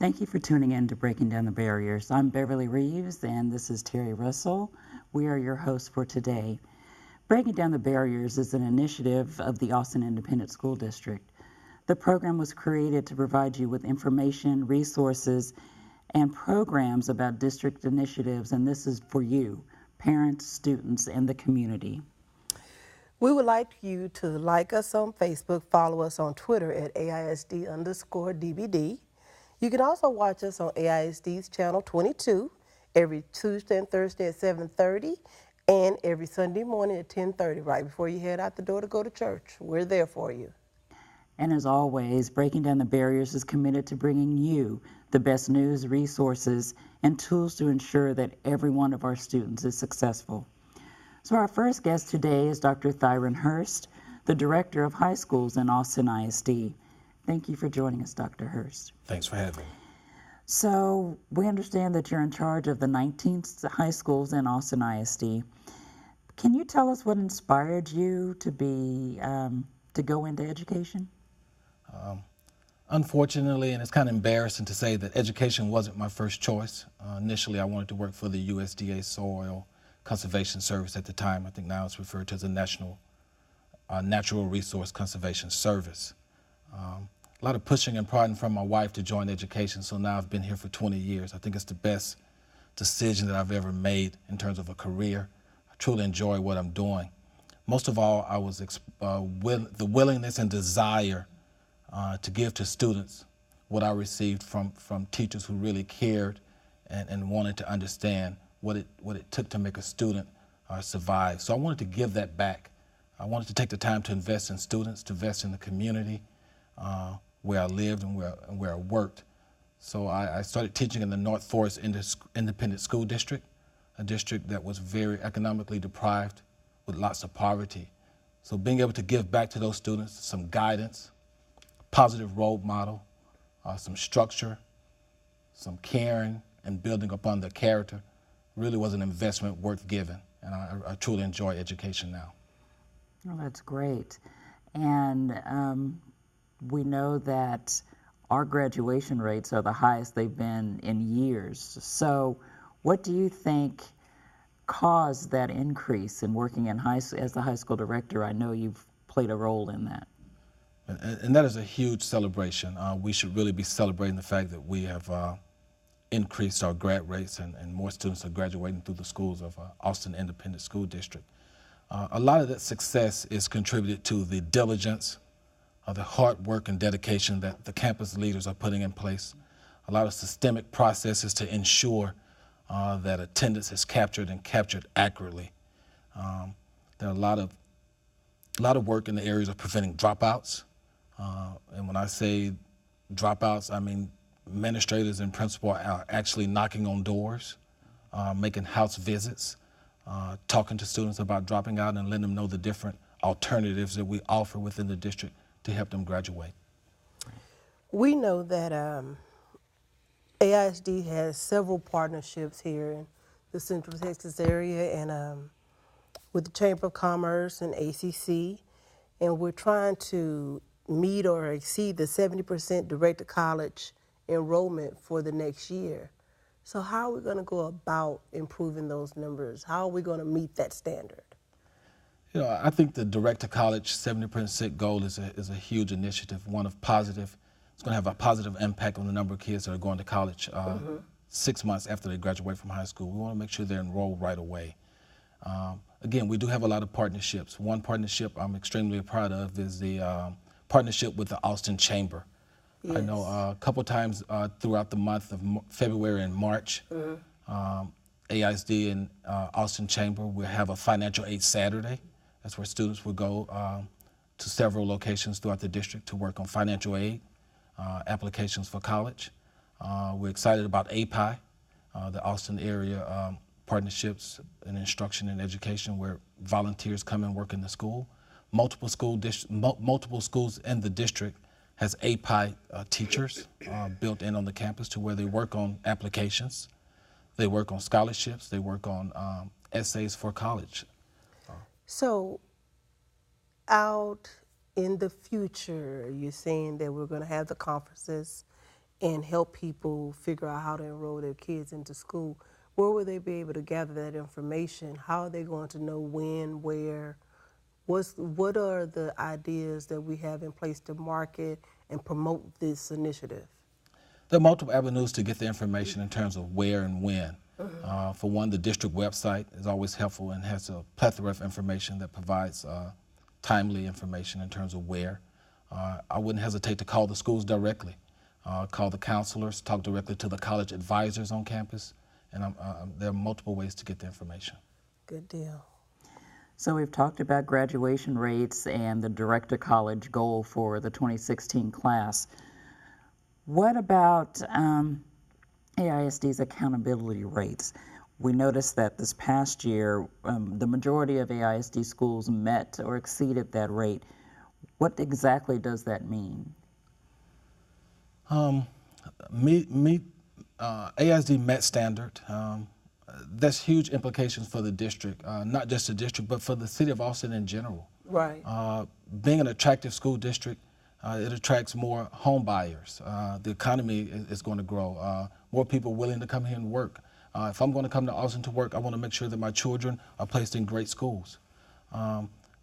Thank you for tuning in to Breaking Down the Barriers. I'm Beverly Reeves, and this is Terry Russell. We are your hosts for today. Breaking Down the Barriers is an initiative of the Austin Independent School District. The program was created to provide you with information, resources, and programs about district initiatives, and this is for you, parents, students, and the community. We would like you to like us on Facebook, follow us on Twitter at AISD_DBD. You can also watch us on AISD's channel 22 every Tuesday and Thursday at 7:30 and every Sunday morning at 10:30, right before you head out the door to go to church. We're there for you. And as always, Breaking Down the Barriers is committed to bringing you the best news, resources, and tools to ensure that every one of our students is successful. So our first guest today is Dr. Thyron Hurst, the Director of High Schools in Austin ISD. Thank you for joining us, Dr. Hurst. Thanks for having me. So we understand that you're in charge of the 19 high schools in Austin ISD. Can you tell us what inspired you to go into education? Unfortunately, and it's kind of embarrassing to say that education wasn't my first choice. Initially, I wanted to work for the USDA Soil Conservation Service at the time. I think now it's referred to as the National Natural Resource Conservation Service. A lot of pushing and prodding from my wife to join education, so now I've been here for 20 years. I think it's the best decision that I've ever made in terms of a career. I truly enjoy what I'm doing. Most of all, I was the willingness and desire to give to students what I received from teachers who really cared and wanted to understand what it took to make a student survive. So I wanted to give that back. I wanted to take the time to invest in students, to invest in the community where I lived and where I worked. So I started teaching in the North Forest Independent School District, a district that was very economically deprived with lots of poverty. So being able to give back to those students some guidance, positive role model, some structure, some caring, and building upon the character really was an investment worth giving. And I truly enjoy education now. Oh, that's great. And we know that our graduation rates are the highest they've been in years. So what do you think caused that increase in working in as the high school director? I know you've played a role in that. And that is a huge celebration. We should really be celebrating the fact that we have increased our grad rates and more students are graduating through the schools of Austin Independent School District. A lot of that success is contributed to the diligence, the hard work and dedication that the campus leaders are putting in place, a lot of systemic processes to ensure that attendance is captured and captured accurately. There are a lot of work in the areas of preventing dropouts. And when I say dropouts, I mean administrators and principal are actually knocking on doors, making house visits, talking to students about dropping out and letting them know the different alternatives that we offer within the district to help them graduate. We know that AISD has several partnerships here in the Central Texas area and with the Chamber of Commerce and ACC, and we're trying to meet or exceed the 70% direct-to-college enrollment for the next year. So how are we going to go about improving those numbers? How are we going to meet that standard? You know, I think the direct-to-college 70% goal is a huge initiative, one of positive. It's going to have a positive impact on the number of kids that are going to college 6 months after they graduate from high school. We want to make sure they're enrolled right away. Again, we do have a lot of partnerships. One partnership I'm extremely proud of is the partnership with the Austin Chamber. Yes. I know a couple times throughout the month of February and March, AISD and Austin Chamber will have a financial aid Saturday. That's where students will go to several locations throughout the district to work on financial aid applications for college. We're excited about API, the Austin area partnerships in instruction and education where volunteers come and work in the school. Multiple schools in the district has API teachers built in on the campus to where they work on applications, they work on scholarships, they work on essays for college. So out in the future, you're saying that we're going to have the conferences and help people figure out how to enroll their kids into school, where will they be able to gather that information? How are they going to know when, where? What are the ideas that we have in place to market and promote this initiative? There are multiple avenues to get the information in terms of where and when. For one, the district website is always helpful and has a plethora of information that provides timely information in terms of where. I wouldn't hesitate to call the schools directly, call the counselors, talk directly to the college advisors on campus, and there are multiple ways to get the information. Good deal. So we've talked about graduation rates and the direct-to-college goal for the 2016 class. What about AISD's accountability rates? We noticed that this past year, the majority of AISD schools met or exceeded that rate. What exactly does that mean? AISD met standard. That's huge implications for the district, not just the district, but for the city of Austin in general. Right. Being an attractive school district, it attracts more home buyers. The economy is going to grow. More people willing to come here and work. If I'm going to come to Austin to work, I want to make sure that my children are placed in great schools.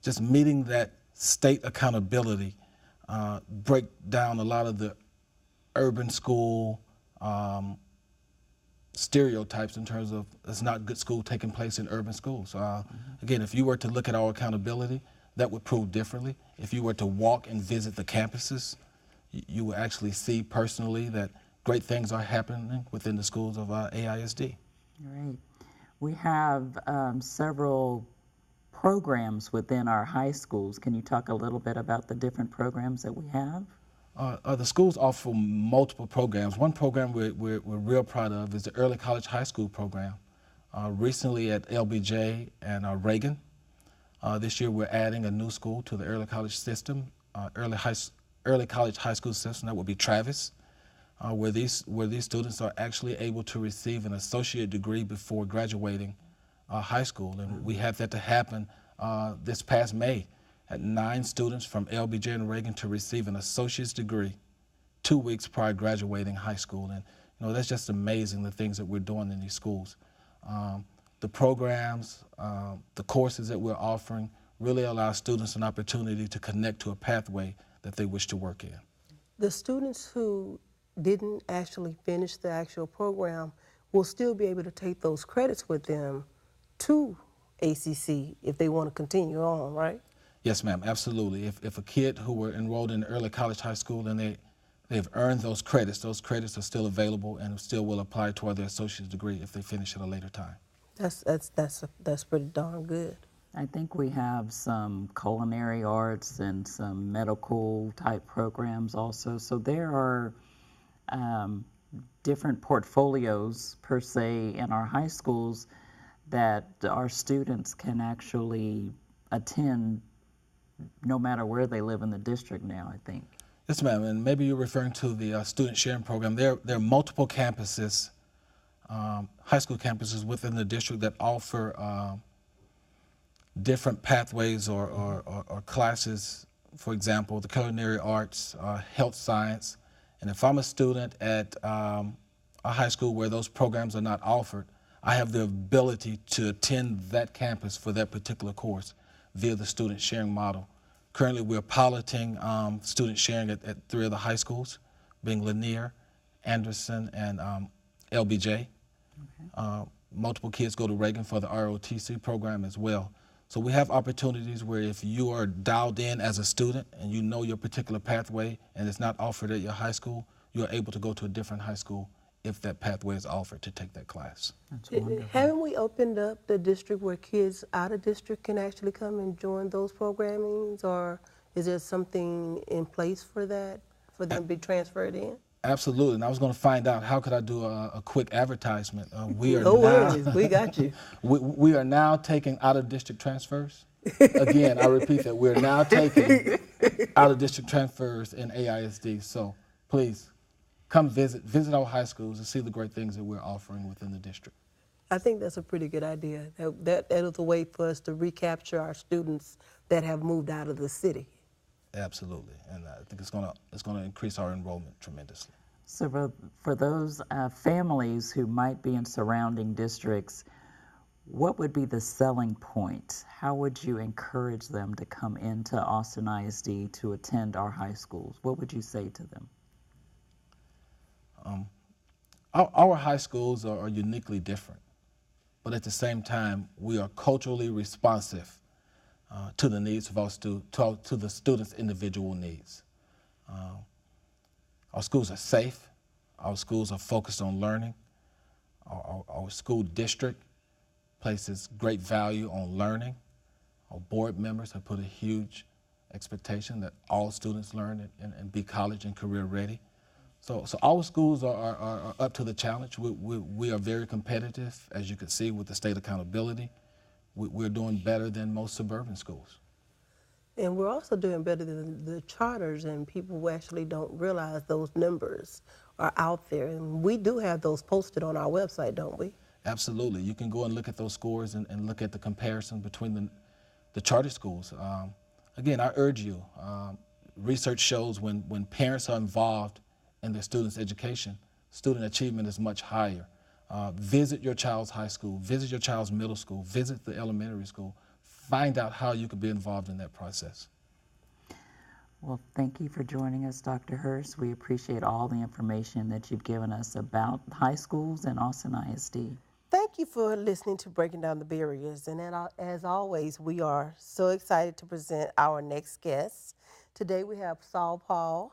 Just meeting that state accountability break down a lot of the urban school stereotypes in terms of it's not good school taking place in urban schools. Again, if you were to look at our accountability, that would prove differently. If you were to walk and visit the campuses, you will actually see personally that great things are happening within the schools of AISD. Right. We have several programs within our high schools. Can you talk a little bit about the different programs that we have? The schools offer multiple programs. One program we're real proud of is the Early College High School program. Recently at LBJ and Reagan, this year we're adding a new school to the early college system, early college high school system. That would be Travis, where these students are actually able to receive an associate degree before graduating high school. And we had that to happen this past May. Had 9 students from LBJ and Reagan to receive an associate's degree 2 weeks prior to graduating high school. And that's just amazing, the things that we're doing in these schools. The programs, the courses that we're offering really allow students an opportunity to connect to a pathway that they wish to work in. The students who didn't actually finish the actual program will still be able to take those credits with them to ACC if they want to continue on, right? Yes, ma'am, absolutely. If a kid who were enrolled in early college high school and they've earned those credits are still available and still will apply toward their associate's degree if they finish at a later time. That's pretty darn good. I think we have some culinary arts and some medical type programs also. So there are different portfolios per se in our high schools that our students can actually attend no matter where they live in the district now, I think. Yes, ma'am, and maybe you're referring to the student sharing program. There are multiple campuses, high school campuses within the district that offer different pathways or classes. For example, the culinary arts, health science. And if I'm a student at a high school where those programs are not offered, I have the ability to attend that campus for that particular course via the student sharing model. Currently, we're piloting student sharing at 3 of the high schools, being Lanier, Anderson, and LBJ. Okay. Multiple kids go to Reagan for the ROTC program as well. So we have opportunities where if you are dialed in as a student and you know your particular pathway and it's not offered at your high school, you're able to go to a different high school if that pathway is offered to take that class. That's wonderful. Haven't we opened up the district where kids out of district can actually come and join those programmings, or is there something in place for that, for them to be transferred in? Absolutely, and I was going to find out how could I do a quick advertisement. We are No now, worries, we got you. we are now taking out-of-district transfers. Again, I repeat that we're now taking out-of-district transfers in AISD. So please come visit our high schools and see the great things that we're offering within the district. I think that's a pretty good idea. That is a way for us to recapture our students that have moved out of the city. Absolutely, and I think it's going to increase our enrollment tremendously. So for those families who might be in surrounding districts, what would be the selling point? How would you encourage them to come into Austin ISD to attend our high schools? What would you say to them? Our high schools are uniquely different, but at the same time, we are culturally responsive to the needs of to the students' individual needs. Our schools are safe. Our schools are focused on learning. Our school district places great value on learning. Our board members have put a huge expectation that all students learn and be college and career ready. So our schools are up to the challenge. We are very competitive, as you can see, with the state accountability. We're doing better than most suburban schools. And we're also doing better than the charters, and people who actually don't realize those numbers are out there. And we do have those posted on our website, don't we? Absolutely. You can go and look at those scores and look at the comparison between the charter schools. Again, I urge you, research shows when parents are involved in their students' education, student achievement is much higher. Visit your child's high school, visit your child's middle school, visit the elementary school. Find out how you could be involved in that process. Well, thank you for joining us, Dr. Hurst. We appreciate all the information that you've given us about high schools and Austin ISD. Thank you for listening to Breaking Down the Barriers. And as always, we are so excited to present our next guest. Today we have Saul Paul,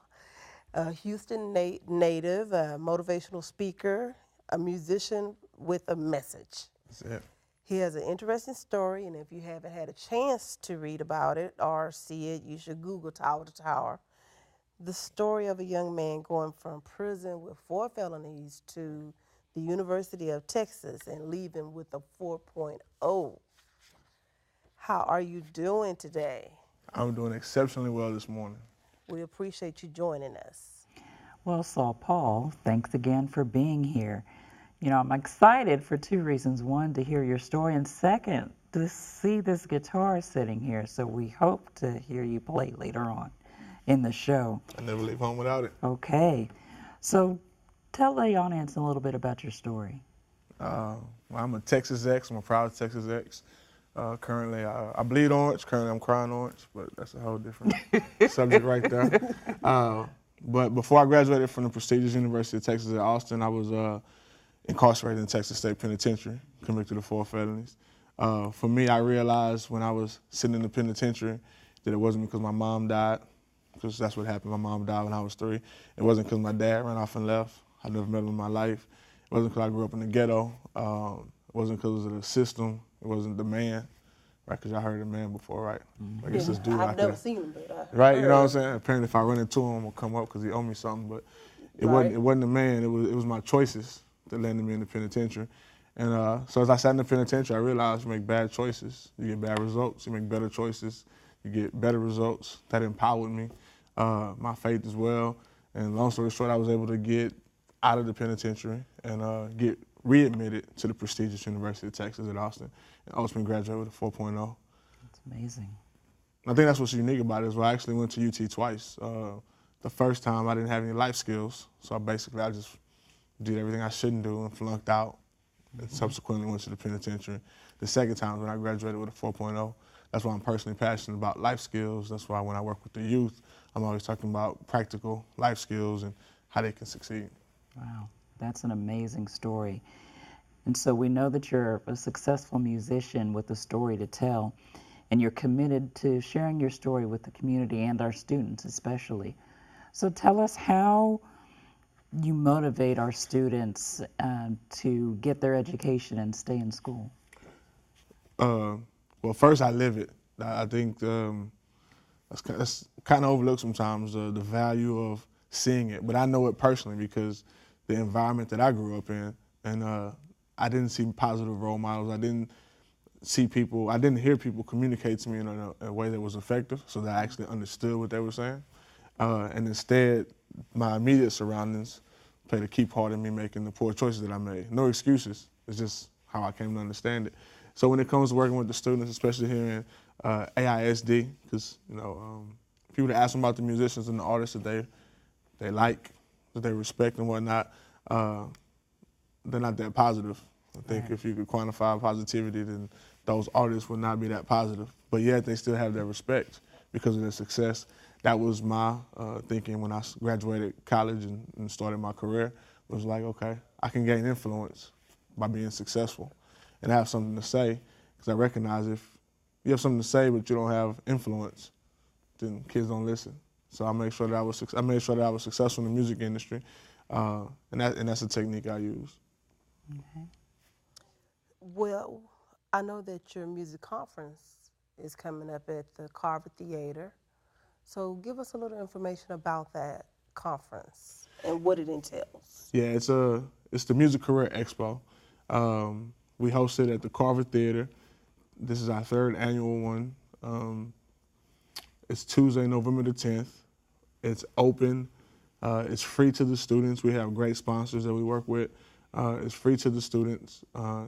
a Houston native, a motivational speaker, a musician with a message. That's it. He has an interesting story, and if you haven't had a chance to read about it or see it, you should Google Tower to Tower. The story of a young man going from prison with 4 felonies to the University of Texas and leaving with a 4.0. How are you doing today? I'm doing exceptionally well this morning. We appreciate you joining us. Well, Saul Paul, thanks again for being here. You know, I'm excited for 2 reasons. One, to hear your story, and second, to see this guitar sitting here. So we hope to hear you play later on in the show. I never leave home without it. Okay. So tell the audience a little bit about your story. I'm a Texas ex. I'm a proud Texas ex. Currently, I bleed orange. Currently, I'm crying orange, but that's a whole different subject right there. But before I graduated from the prestigious University of Texas at Austin, I was incarcerated in Texas State Penitentiary, convicted of 4 felonies. For me, I realized when I was sitting in the penitentiary that it wasn't because my mom died, because that's what happened. My mom died when I was 3. It wasn't because my dad ran off and left. I never met him in my life. It wasn't because I grew up in the ghetto. It wasn't because of the system. It wasn't the man, right? Because I heard the man before, right? Like it's this dude I've out never there. seen him, but Right, you know what I'm saying? Apparently, if I run into him, he'll come up because he owed me something. But it wasn't the man. It was my choices that landed me in the penitentiary. And so as I sat in the penitentiary, I realized you make bad choices, you get bad results. You make better choices, you get better results. That empowered me, my faith as well. And long story short, I was able to get out of the penitentiary and get readmitted to the prestigious University of Texas at Austin, and ultimately graduated with a 4.0. That's amazing. I think that's what's unique about it is I actually went to UT twice. The first time I didn't have any life skills, so I just did everything I shouldn't do and flunked out, and subsequently went to the penitentiary. The second time when I graduated with a 4.0, that's why I'm personally passionate about life skills. That's why when I work with the youth, I'm always talking about practical life skills and how they can succeed. Wow, that's an amazing story. And so we know that you're a successful musician with a story to tell, and you're committed to sharing your story with the community and our students especially. So tell us how you motivate our students to get their education and stay in school. Well, first I live it. I think that's kind of overlooked sometimes, the value of seeing it. But I know it personally because the environment that I grew up in, and I didn't see positive role models. I didn't hear people communicate to me in a way that was effective, so that I actually understood what they were saying. And instead, my immediate surroundings played a key part in me making the poor choices that I made. No excuses. It's just how I came to understand it. So when it comes to working with the students, especially here in AISD, because if you were to ask them about the musicians and the artists that they like, that they respect and whatnot, they're not that positive. I think if you could quantify positivity, then those artists would not be that positive. But yet they still have their respect because of their success. That was my thinking when I graduated college and started my career. It was like, okay, I can gain influence by being successful and have something to say, because I recognize if you have something to say but you don't have influence, then kids don't listen. So I made sure that I was successful in the music industry, and that's a technique I use. Okay. Well, I know that your music conference is coming up at the Carver Theater. So give us a little information about that conference and what it entails. Yeah, it's the Music Career Expo. We host it at the Carver Theater. This is our 3rd annual one. It's Tuesday, November the 10th. It's open. It's free to the students. We have great sponsors that we work with. It's free to the students.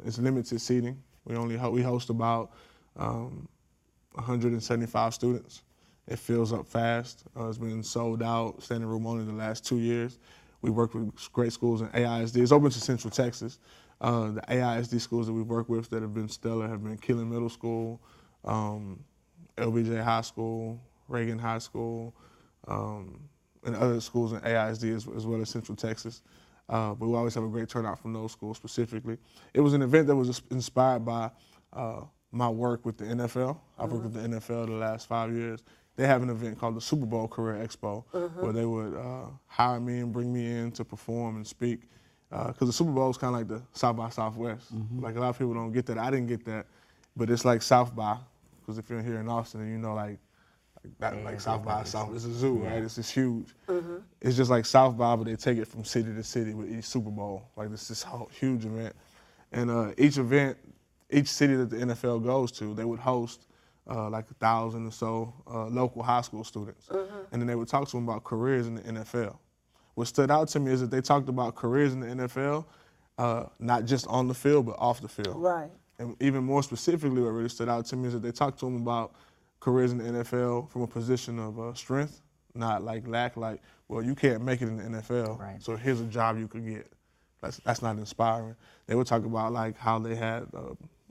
It's limited seating. We host about 175 students. It fills up fast. It's been sold out, standing room only the last 2 years. We work with great schools in AISD. It's open to Central Texas. The AISD schools that we work with that have been stellar have been Keelan Middle School, LBJ High School, Reagan High School, and other schools in AISD as well as Central Texas. But we always have a great turnout from those schools specifically. It was an event that was inspired by my work with the NFL. I've worked with the NFL the last 5 years. They have an event called the Super Bowl Career Expo, where they would hire me and bring me in to perform and speak. Because the Super Bowl is kind of like the South by Southwest. Like a lot of people don't get that. I didn't get that, but it's like South by. Because if you're here in Austin, you know, like South by Southwest, it's a zoo, right? It's just huge. It's just like South by, but they take it from city to city with each Super Bowl. Like it's this huge event, and each city that the NFL goes to, they would host like 1,000 or so local high school students, and then they would talk to them about careers in the NFL. What stood out to me is that they talked about careers in the NFL, not just on the field, but off the field. Right. And even more specifically, what really stood out to me is that they talked to them about careers in the NFL from a position of strength, not like lack, like, well, you can't make it in the NFL, Right. so here's a job you could get. That's not inspiring. They would talk about like how they had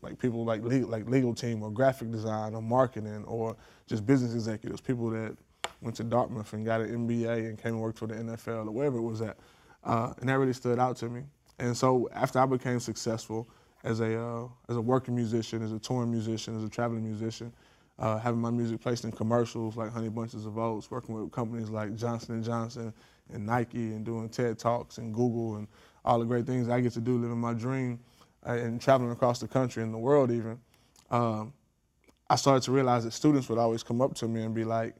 like people like legal team or graphic design or marketing or just business executives, people that went to Dartmouth and got an MBA and came and worked for the NFL or wherever it was at. And that really stood out to me. And so after I became successful as a working musician, as a touring musician, as a traveling musician, having my music placed in commercials like Honey Bunches of Oats, working with companies like Johnson & Johnson and Nike and doing TED Talks and Google and all the great things I get to do living my dream and traveling across the country and the world even, I started to realize that students would always come up to me and be like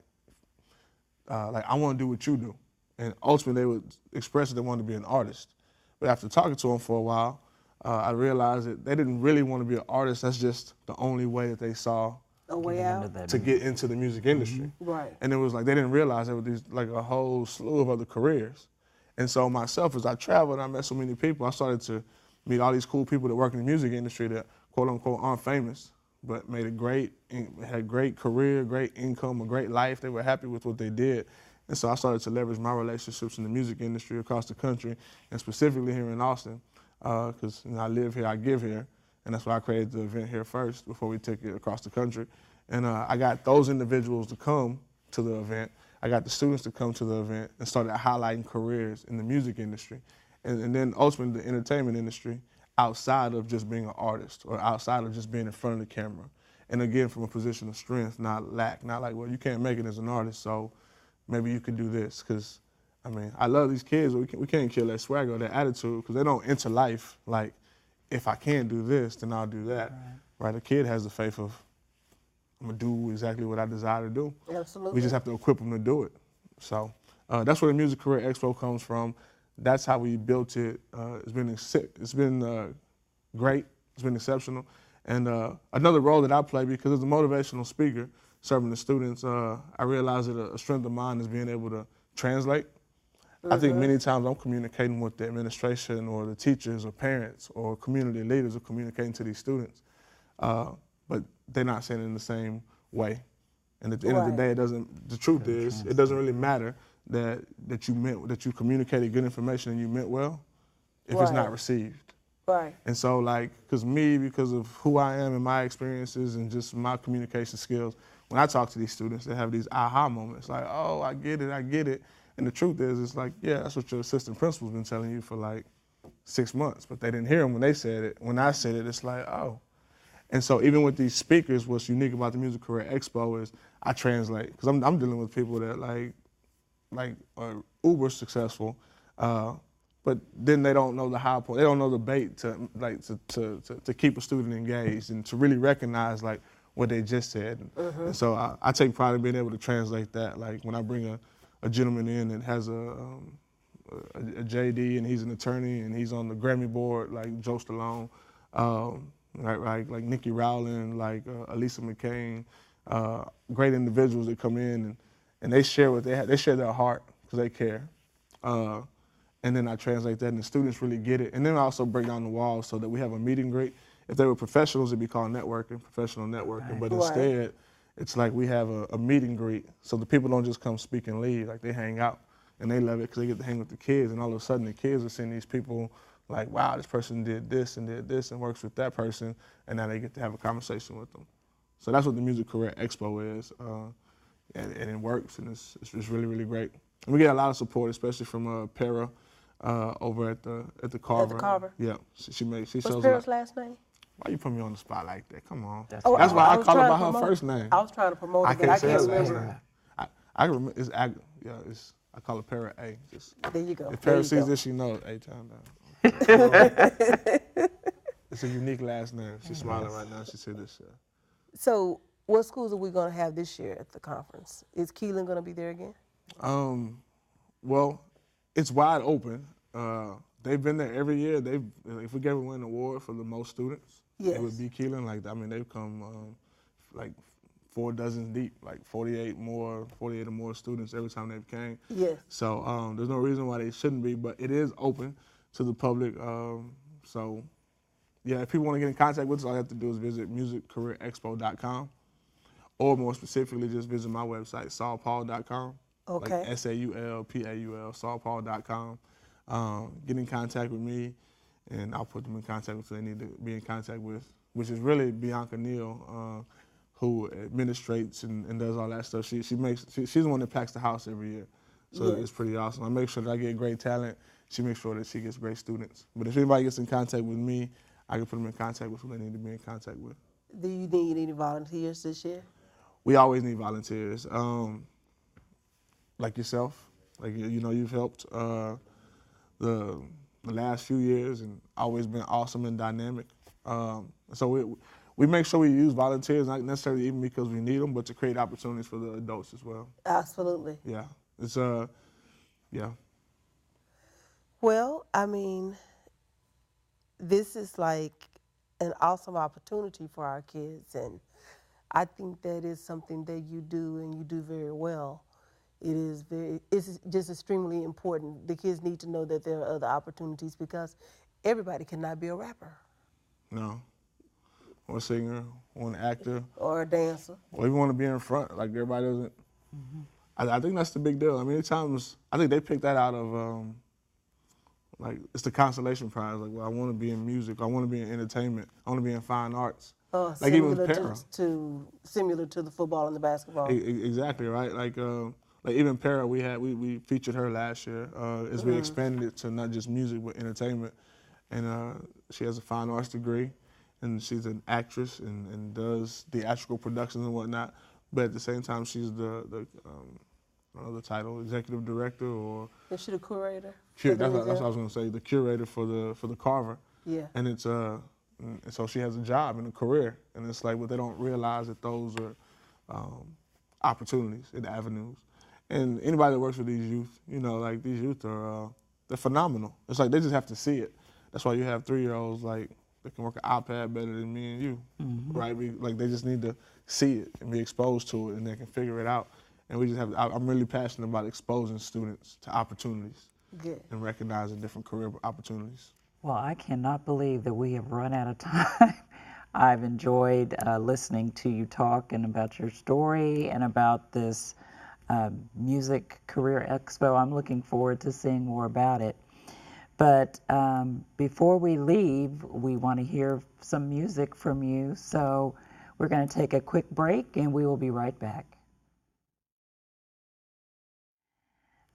I want to do what you do. And ultimately they would express that they wanted to be an artist. But after talking to them for a while, I realized that they didn't really want to be an artist. That's just the only way that they saw A way out? to get into the music industry. Right. And it was like they didn't realize there were these like a whole slew of other careers. And so myself, as I traveled and I met so many people, I started to meet all these cool people that work in the music industry that quote unquote aren't famous, but had great career, great income, a great life. They were happy with what they did. And so I started to leverage my relationships in the music industry across the country, and specifically here in Austin, because I live here, I give here, and that's why I created the event here first before we took it across the country. And I got those individuals to come to the event. I got the students to come to the event and started highlighting careers in the music industry, and then ultimately the entertainment industry outside of just being an artist or outside of just being in front of the camera. And again, from a position of strength, not lack, not like, well, you can't make it as an artist, so maybe you could do this. Because, I mean, I love these kids, but we can't kill that swagger or that attitude because they don't enter life like, if I can't do this, then I'll do that. Right? A kid has the faith of, I'm going to do exactly what I desire to do. Absolutely. We just have to equip them to do it. So that's where the Music Career Expo comes from. That's how we built it. It's been great. It's been exceptional. And another role that I play, because as a motivational speaker, serving the students, I realized that a strength of mine is being able to translate. I think many times I'm communicating with the administration or the teachers or parents or community leaders are communicating to these students, but they're not saying it in the same way. And at the end of the day, the truth is, it doesn't really matter. that you communicated good information and you meant well if it's not Right. received. Right. And so, like, because of who I am and my experiences and just my communication skills, when I talk to these students, they have these aha moments, like, oh, I get it. And the truth is, it's like, yeah, that's what your assistant principal's been telling you for like 6 months, but they didn't hear them when they said it. When I said it, it's like, oh. And so even with these speakers, what's unique about the Music Career Expo is I translate, because I'm dealing with people that like are uber successful, but then they don't know the high point. They don't know the bait to keep a student engaged and to really recognize like what they just said. And so I take pride in being able to translate that. Like when I bring a gentleman in that has a JD and he's an attorney and he's on the Grammy board like Joe Stallone, like Nikki Rowland, like Elisa McCain, great individuals that come in and they share what they have. They share their heart because they care. And then I translate that and the students really get it. And then I also break down the walls so that we have a meet and greet. If they were professionals, it'd be called networking, professional networking. But instead, it's like we have a meet and greet. So the people don't just come speak and leave, like they hang out. And they love it because they get to hang with the kids. And all of a sudden the kids are seeing these people like, wow, this person did this and works with that person. And now they get to have a conversation with them. So that's what the Music Career Expo is. And it works and it's really, really great. And we get a lot of support, especially from Para over at the Carver. At the Carver? Yeah, she What's shows Para's up. last name? Why you put me on the spot like that? Come on. That's Oh, That's why I was call her trying by to her promote- first name. I was trying to promote I it, but I say can't her last remember. name. I remember I call her Para A. Just, There you go. if There Para you sees go. this, she knows. A time down. It's a unique last name. She's smiling right now. She said this. So, what schools are we going to have this year at the conference? Is Keelan going to be there again? Well, it's wide open. They've been there every year. If we ever win an award for the most students, it would be Keelan. Like, I mean, they've come like 4 dozen deep, like 48 or more students every time they've came. Yes. So there's no reason why they shouldn't be, but it is open to the public. So yeah, if people want to get in contact with us, all you have to do is visit musiccareerexpo.com, or more specifically, just visit my website, saulpaul.com. Okay. Like SAULPAUL, saulpaul.com. Get in contact with me, and I'll put them in contact with who they need to be in contact with, which is really Bianca Neal, who administrates and does all that stuff. She's the one that packs the house every year. So it's pretty awesome. I make sure that I get great talent. She makes sure that she gets great students. But if anybody gets in contact with me, I can put them in contact with who they need to be in contact with. Do you need any volunteers this year? We always need volunteers, like yourself. Like, you know, you've helped the last few years and always been awesome and dynamic. So we make sure we use volunteers, not necessarily even because we need them, but to create opportunities for the adults as well. Absolutely. Yeah, it's yeah. Well, I mean, this is like an awesome opportunity for our kids, and I think that is something that you do and you do very well. It's just extremely important. The kids need to know that there are other opportunities because everybody cannot be a rapper No. Or a singer, or an actor, or a dancer. or even want to be in front. Like everybody doesn't. I think that's the big deal. I mean, at times I think they picked that out of like it's the consolation prize. Like, well, I want to be in music. I want to be in entertainment. I want to be in fine arts. Like even with Para. Similar to the football and the basketball. Exactly right. Like even Para, we featured her last year as we expanded it to not just music but entertainment, and she has a fine arts degree, and she's an actress and does theatrical productions and whatnot. But at the same time, she's the I don't know the title, executive director or. Is she the curator? That's what I was going to say. The curator for the Carver. Yeah. And it's and so she has a job and a career, and it's like, well, they don't realize that those are opportunities and avenues. And anybody that works with these youth, you know, like these youth are they're phenomenal. It's like they just have to see it. That's why you have 3-year-olds like that can work an iPad better than me and you, right? Like they just need to see it and be exposed to it, and they can figure it out. And we just have. I'm really passionate about exposing students to opportunities and recognizing different career opportunities. Well, I cannot believe that we have run out of time. I've enjoyed listening to you talk and about your story and about this Music Career Expo. I'm looking forward to seeing more about it. But before we leave, we want to hear some music from you. So we're going to take a quick break and we will be right back.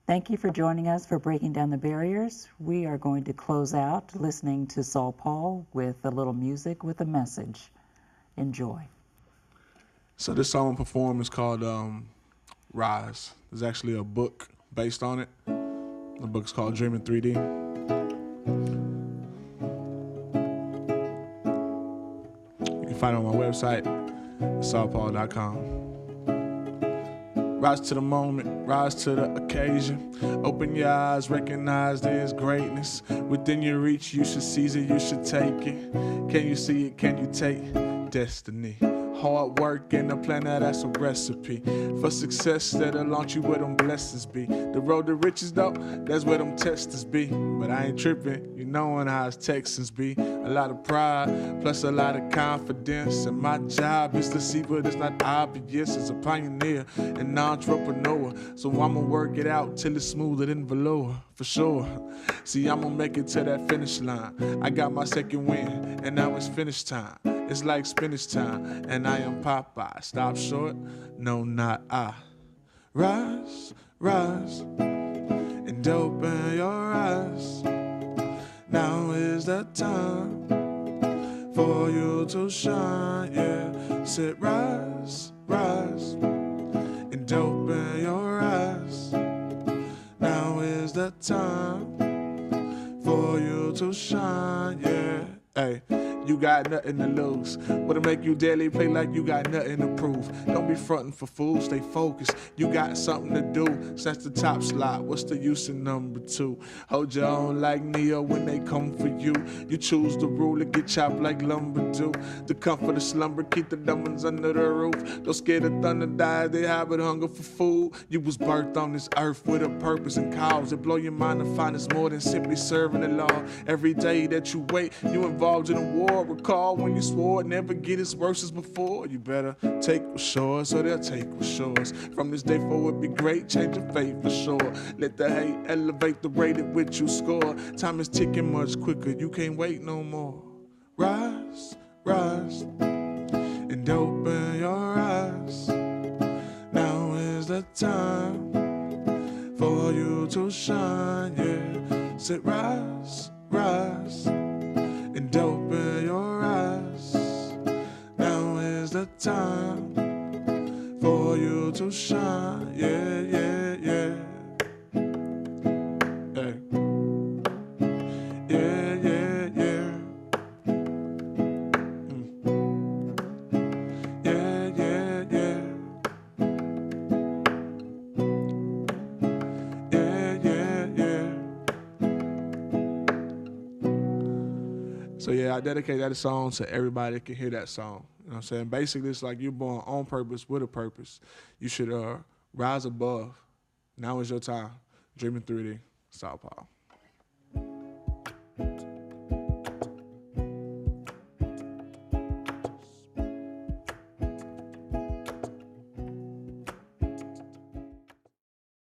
Thank you for joining us for Breaking Down the Barriers. We are going to close out listening to Saul Paul with a little music with a message. Enjoy. So this song I'm performing is called Rise. There's actually a book based on it. The book's called Dreaming 3D. You can find it on my website, saulpaul.com. Rise to the moment, rise to the occasion. Open your eyes, recognize there's greatness within your reach. You should seize it, you should take it. Can you see it? Can you take destiny? Hard work and a plan, that's a recipe for success that'll launch you where them blessings be. The road to riches though, that's where them testers be. But I ain't tripping, you knowin' how us Texans be. A lot of pride, plus a lot of confidence. And my job is to see what is not obvious. As a pioneer and an entrepreneur, so I'ma work it out till it's smoother than velour, for sure. See, I'ma make it to that finish line. I got my second win, and now it's finish time. It's like spinach time, and I am Popeye. Stop short? No, not I. Rise, rise, and open your eyes. Now is the time for you to shine, yeah. Sit, rise, rise, and open your eyes. Now is the time for you to shine, yeah. Hey. You got nothing to lose. What'll make you daily play like you got nothing to prove? Don't be frontin' for fools, stay focused. You got something to do. Since the top slot, what's the use in number 2? Hold your own like Neo when they come for you. You choose the rule to get chopped like lumber do. The comfort of slumber, keep the dumb ones under the roof. Don't scare the thunder, die, they harbor hunger for food. You was birthed on this earth with a purpose and cause. It blow your mind to find it's more than simply serving the law. Every day that you wait, you involved in a war. Recall when you swore it never get as worse as before. You better take what's yours, so they'll take what's yours. From this day forward, be great, change your fate for sure. Let the hate elevate the rate at which you score. Time is ticking much quicker, you can't wait no more. Rise, rise, and open your eyes. Now is the time for you to shine, yeah. Sit, rise, rise, and open your eyes. Now is the time for you to shine, yeah, yeah, yeah. Hey. Yeah, yeah, yeah. Yeah, yeah, yeah. Yeah, yeah, yeah. So yeah, I dedicate that song to everybody that can hear that song. You know what I'm saying? Basically, it's like you're born on purpose with a purpose. You should rise above. Now is your time. Dreaming 3D, Saul Paul.